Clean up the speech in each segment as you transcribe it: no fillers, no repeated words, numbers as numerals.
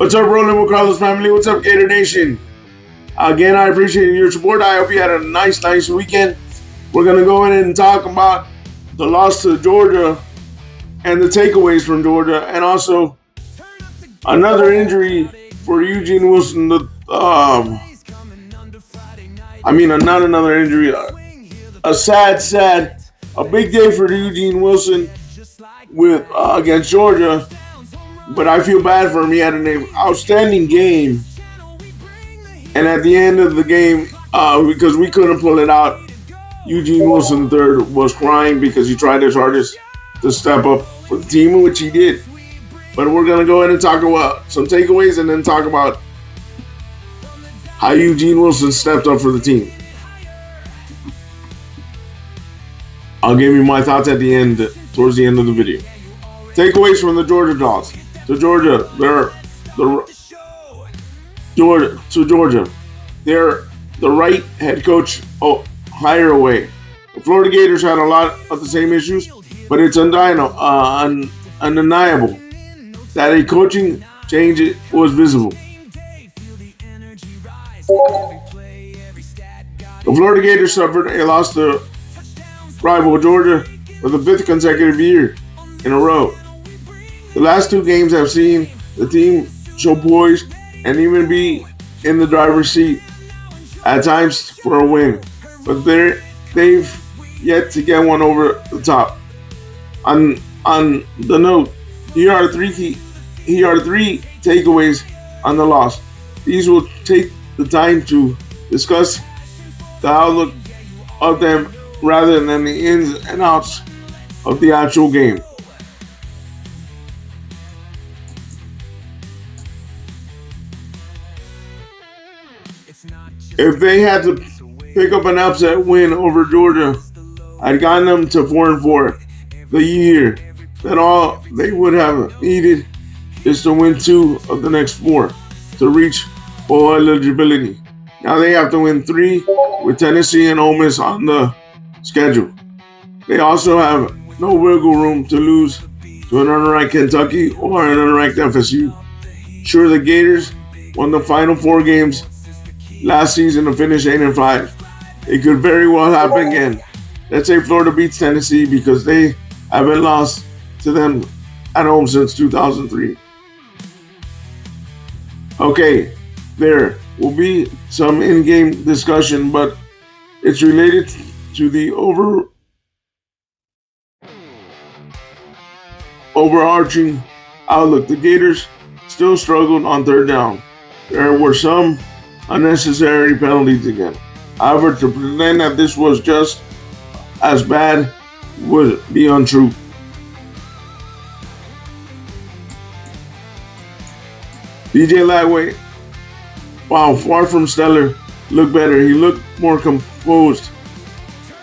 What's up, Rolling with Carlos family? What's up, Gator Nation? Again, I appreciate your support. I hope you had a nice weekend. We're going to go in and talk about the loss to Georgia and the takeaways from Georgia, and also another injury for Eugene Wilson. Not another injury. A big day for Eugene Wilson with against Georgia. But I feel bad for him. He had an outstanding game. And at the end of the game, because we couldn't pull it out, Eugene Wilson III was crying because he tried his hardest to step up for the team, which he did. But we're going to go ahead and talk about some takeaways and then talk about how Eugene Wilson stepped up for the team. I'll give you my thoughts at the end, towards the end of the video. Takeaways from the Georgia Dogs. To Georgia, they're the right head coach hire away. The Florida Gators had a lot of the same issues, but it's undeniable that a coaching change was visible. The Florida Gators suffered a loss to rival Georgia for the 5th consecutive year in a row. The last 2 games have seen the team show poise and even be in the driver's seat at times for a win, but they've yet to get one over the top. On the note, here are three takeaways on the loss. These will take the time to discuss the outlook of them rather than the ins and outs of the actual game. If they had to pick up an upset win over Georgia, I'd gotten them to 4-4 the year. That all they would have needed is to win 2 of the next 4 to reach bowl eligibility. Now they have to win 3 with Tennessee and Ole Miss on the schedule. They also have no wiggle room to lose to an unranked Kentucky or an unranked FSU. Sure, the Gators won the final 4 games last season to finish 8-5. It could very well happen again. Let's say Florida beats Tennessee because they haven't lost to them at home since 2003. Okay, there will be some in-game discussion, but it's related to the overarching outlook. The Gators still struggled on 3rd down. There were some unnecessary penalties again. However, to pretend that this was just as bad would be untrue. DJ Lagway, while far from stellar, looked better. He looked more composed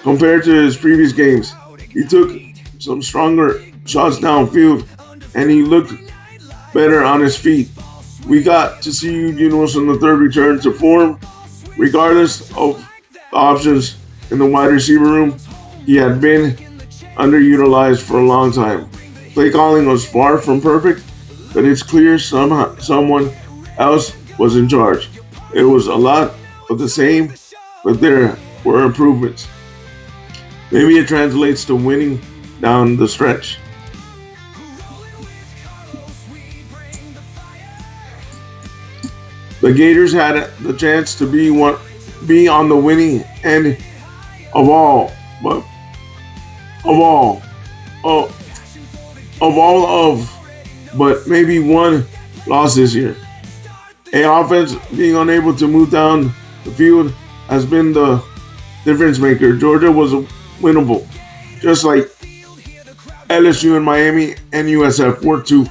compared to his previous games. He took some stronger shots downfield, and he looked better on his feet. We got to see Eugene Wilson III return to form. Regardless of the options in the wide receiver room, he had been underutilized for a long time. Play calling was far from perfect, but it's clear someone else was in charge. It was a lot of the same, but there were improvements. Maybe it translates to winning down the stretch. The Gators had the chance to be on the winning end but maybe one loss this year. A offense being unable to move down the field has been the difference maker. Georgia was winnable, just like LSU and Miami and USF were too.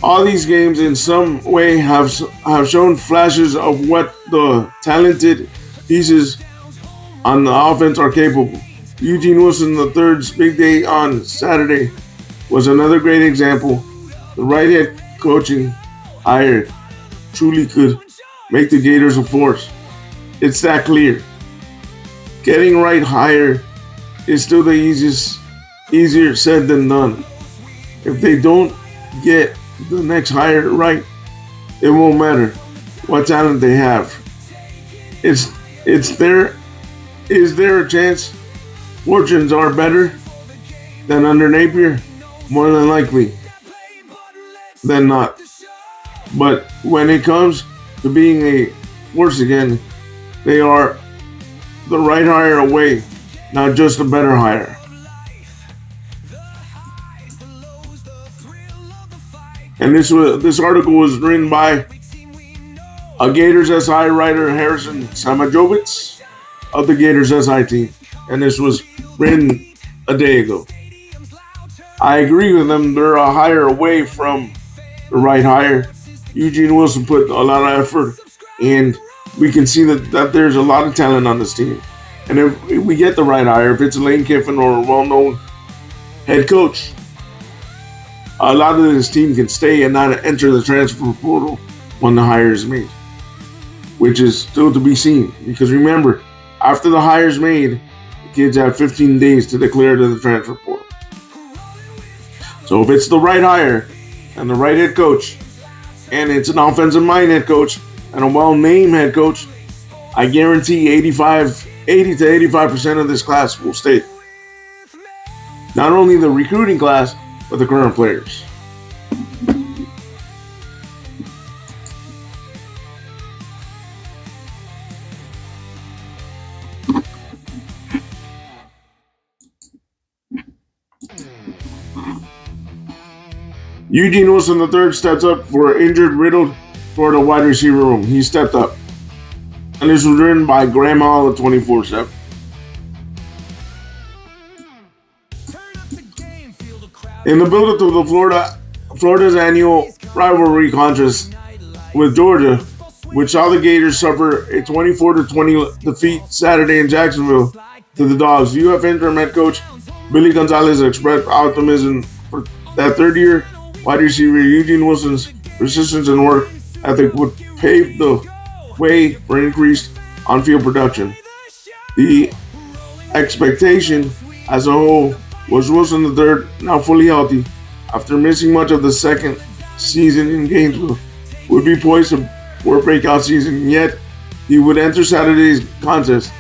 All these games in some way have shown flashes of what the talented pieces on the offense are capable. Eugene Wilson III's big day on Saturday was another great example. The right head coaching hire truly could make the Gators a force. It's that clear. Getting right hire is still the easier said than done. If they don't get the next hire right, it won't matter what talent they have. It's there. Is there a chance fortunes are better than under Napier? More than likely than not. But when it comes to being a force again, they are the right hire away, not just a better hire. And this article was written by a Gators SI writer, Harrison Samajovitz of the Gators SI team. And this was written a day ago. I agree with them. They're a hire away from the right hire. Eugene Wilson put a lot of effort, and we can see that there's a lot of talent on this team. And if we get the right hire, if it's Lane Kiffin or a well-known head coach, a lot of this team can stay and not enter the transfer portal when the hire is made, which is still to be seen. Because remember, after the hire is made, the kids have 15 days to declare to the transfer portal. So if it's the right hire and the right head coach, and it's an offensive mind head coach and a well-named head coach, I guarantee 80 to 85% of this class will stay. Not only the recruiting class, but the current players. Eugene Wilson III steps up for injured, riddled Florida wide receiver room. He stepped up. And this was written by Graham Hall of 24/7. In the build-up to Florida's annual rivalry contest with Georgia, which saw the Gators suffer a 24-20 defeat Saturday in Jacksonville to the Dogs, UF interim head coach Billy Gonzalez expressed optimism for that third-year wide receiver Eugene Wilson's persistence and work ethic would pave the way for increased on-field production. The expectation as a whole was Wilson III, now fully healthy, after missing much of the second season in Gainesville, would be poised for a breakout season, yet he would enter Saturday's contest,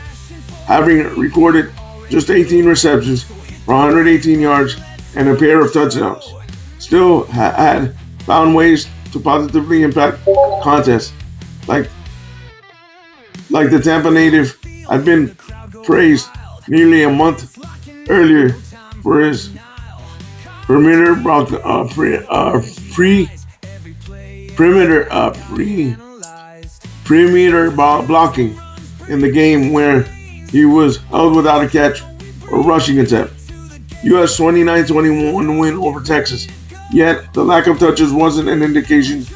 having recorded just 18 receptions for 118 yards and a pair of touchdowns. Still had found ways to positively impact contests, like the Tampa native had been praised nearly a month earlier for his perimeter blocking in the game where he was held without a catch or rushing attempt. US 29-21 win over Texas. Yet the lack of touches wasn't an indication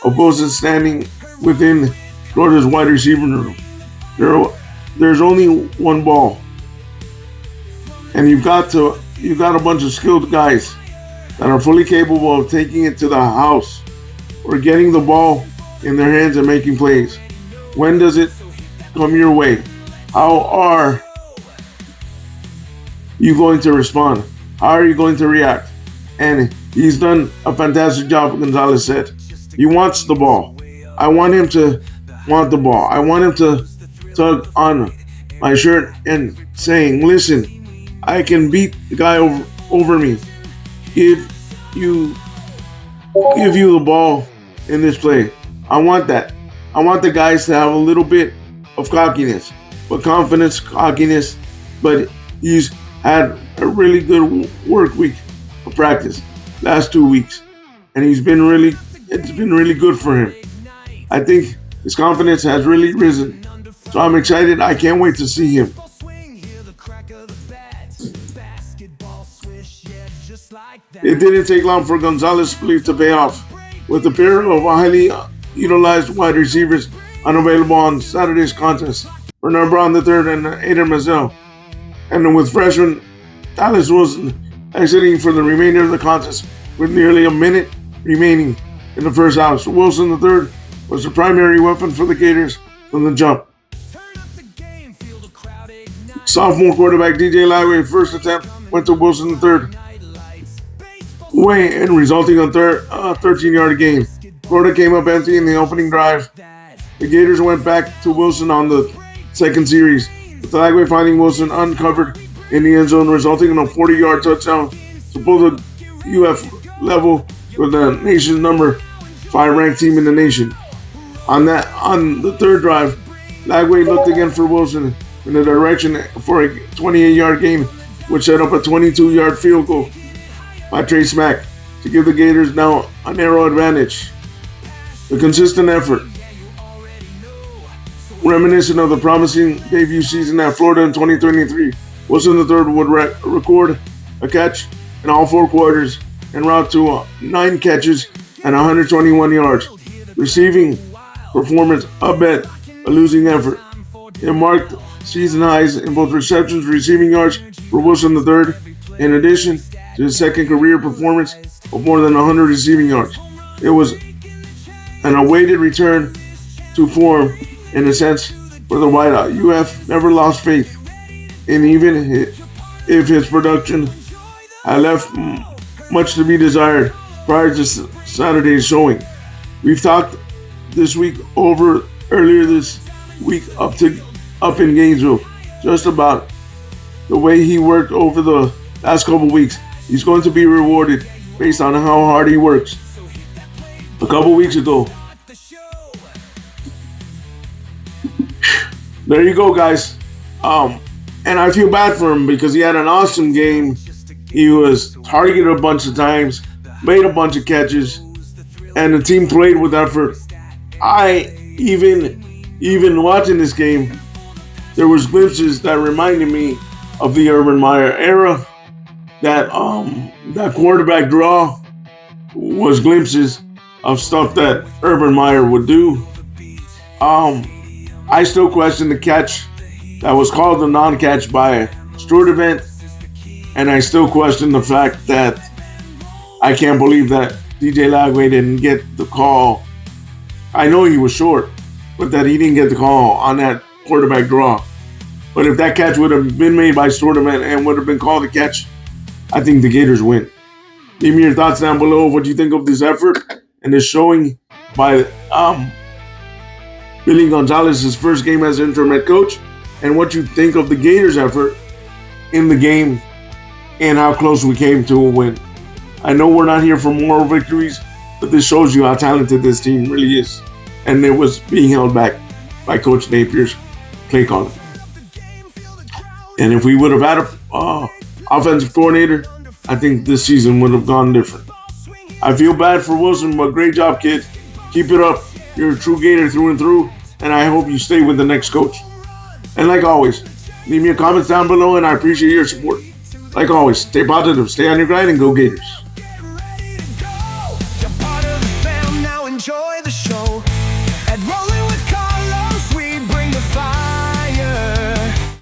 of Wilson standing within Florida's wide receiver room. There's only one ball, and you've got a bunch of skilled guys that are fully capable of taking it to the house or getting the ball in their hands and making plays. When does it come your way? How are you going to respond? How are you going to react? And he's done a fantastic job, Gonzalez said. He wants the ball. I want him to want the ball. I want him to tug on my shirt and saying, listen, I can beat the guy over me. Give you the ball in this play. I want that. I want the guys to have a little bit of cockiness, but confidence, cockiness, but he's had a really good work week of practice last 2 weeks, and it's been really good for him. I think his confidence has really risen, so I'm excited. I can't wait to see him. It didn't take long for Gonzalez's belief to pay off, with a pair of highly utilized wide receivers unavailable on Saturday's contest, Bernard Brown III and Aiden Mazel, and with freshman Dallas Wilson exiting for the remainder of the contest with nearly a minute remaining in the first half. So Wilson III was the primary weapon for the Gators from the jump. Sophomore quarterback DJ Lightway's first attempt went to Wilson III, way and resulting in 13-yard gain. Florida came up empty in the opening drive. The Gators went back to Wilson on the second series, with Lagway finding Wilson uncovered in the end zone, resulting in a 40-yard touchdown to pull the UF level with the nation's number 5 ranked team in the nation. On the third drive, Lagway looked again for Wilson in the direction for a 28-yard gain, which set up a 22-yard field goal by Trey Smack to give the Gators now a narrow advantage. The consistent effort, reminiscent of the promising debut season at Florida in 2023, Wilson III would record a catch in all 4 quarters en route to 9 catches and 121 yards. Receiving performance abet a losing effort. It marked season highs in both receptions and receiving yards for Wilson III, in addition to his second career performance of more than 100 receiving yards. It was an awaited return to form, in a sense, for the wideout. UF never lost faith, and even if his production had left much to be desired prior to Saturday's showing. We've talked this week earlier this week up in Gainesville, just about the way he worked over the last couple weeks. He's going to be rewarded based on how hard he works. A couple weeks ago. There you go, guys. And I feel bad for him because he had an awesome game. He was targeted a bunch of times, made a bunch of catches, and the team played with effort. Even watching this game, there was glimpses that reminded me of the Urban Meyer era. That quarterback draw was glimpses of stuff that Urban Meyer would do. I still question the catch that was called the non-catch by Stewart Event, and I still question the fact that I can't believe that DJ Lagway didn't get the call. I know he was short, but that he didn't get the call on that quarterback draw. But if that catch would have been made by Stewart Event and would have been called a catch, I think the Gators win. Leave me your thoughts down below. What do you think of this effort and this showing by Billy Gonzalez's first game as interim head coach, and what you think of the Gators' effort in the game and how close we came to a win. I know we're not here for moral victories, but this shows you how talented this team really is, and it was being held back by Coach Napier's play calling. And if we would have had a offensive coordinator, I think this season would have gone different. I feel bad for Wilson, but great job, kid. Keep it up. You're a true Gator through and through, and I hope you stay with the next coach. And like always, leave me your comments down below, and I appreciate your support. Like always, stay positive, stay on your grind, and go Gators.